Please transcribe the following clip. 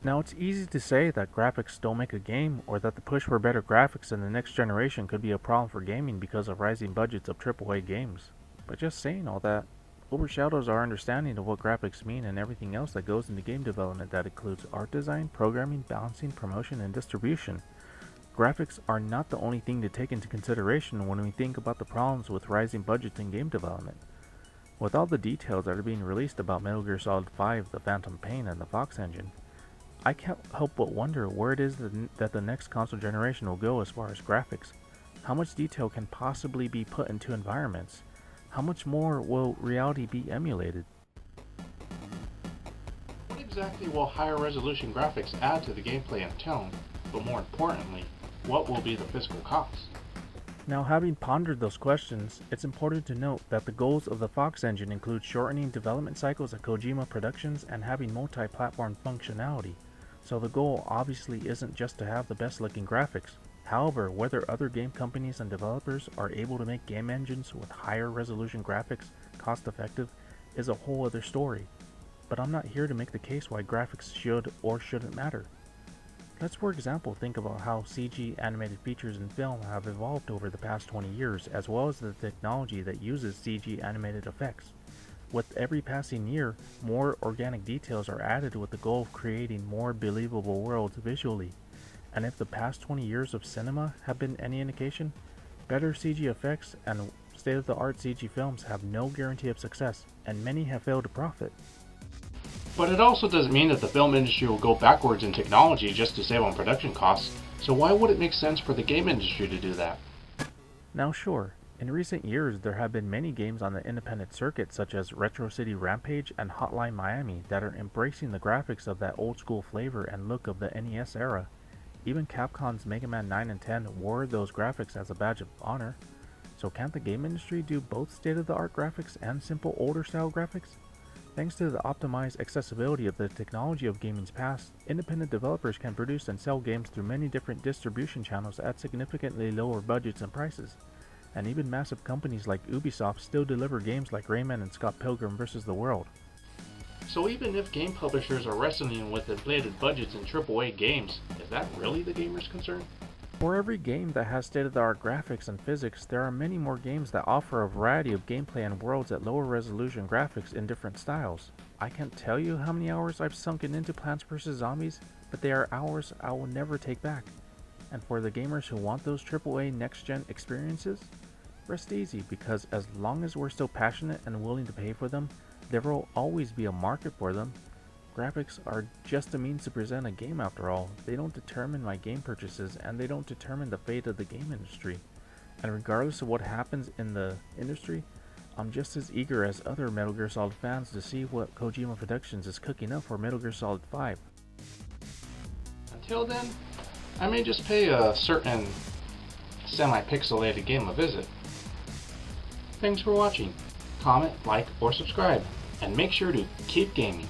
Now, it's easy to say that graphics don't make a game, or that the push for better graphics in the next generation could be a problem for gaming because of rising budgets of AAA games. But just saying all that overshadows our understanding of what graphics mean and everything else that goes into game development that includes art design, programming, balancing, promotion, and distribution. Graphics are not the only thing to take into consideration when we think about the problems with rising budgets in game development. With all the details that are being released about Metal Gear Solid 5, the Phantom Pain, and the Fox engine, I can't help but wonder where it is that the next console generation will go as far as graphics. How much detail can possibly be put into environments? How much more will reality be emulated? What exactly will higher resolution graphics add to the gameplay and tone, but more importantly, what will be the fiscal cost? Now, having pondered those questions, it's important to note that the goals of the Fox engine include shortening development cycles at Kojima Productions and having multi-platform functionality. So the goal obviously isn't just to have the best looking graphics. However, whether other game companies and developers are able to make game engines with higher resolution graphics cost effective is a whole other story. But I'm not here to make the case why graphics should or shouldn't matter. Let's for example think about how CG animated features in film have evolved over the past 20 years, as well as the technology that uses CG animated effects. With every passing year, more organic details are added with the goal of creating more believable worlds visually. And if the past 20 years of cinema have been any indication, better CG effects and state-of-the-art CG films have no guarantee of success, and many have failed to profit. But it also doesn't mean that the film industry will go backwards in technology just to save on production costs, so why would it make sense for the game industry to do that? Now sure, in recent years there have been many games on the independent circuit such as Retro City Rampage and Hotline Miami that are embracing the graphics of that old school flavor and look of the NES era. Even Capcom's Mega Man 9 and 10 wore those graphics as a badge of honor. So can't the game industry do both state-of-the-art graphics and simple older style graphics? Thanks to the optimized accessibility of the technology of gaming's past, independent developers can produce and sell games through many different distribution channels at significantly lower budgets and prices. And even massive companies like Ubisoft still deliver games like Rayman and Scott Pilgrim vs. the World. So even if game publishers are wrestling with inflated budgets in AAA games, is that really the gamer's concern? For every game that has state-of-the-art graphics and physics, there are many more games that offer a variety of gameplay and worlds at lower resolution graphics in different styles. I can't tell you how many hours I've sunken into Plants vs. Zombies, but they are hours I will never take back. And for the gamers who want those AAA next-gen experiences, rest easy, because as long as we're still passionate and willing to pay for them, there will always be a market for them. Graphics are just a means to present a game after all. They don't determine my game purchases, and they don't determine the fate of the game industry. And regardless of what happens in the industry, I'm just as eager as other Metal Gear Solid fans to see what Kojima Productions is cooking up for Metal Gear Solid 5. Until then, I may just pay a certain semi-pixelated game a visit. Thanks for watching. Comment, like, or subscribe, and make sure to keep gaming.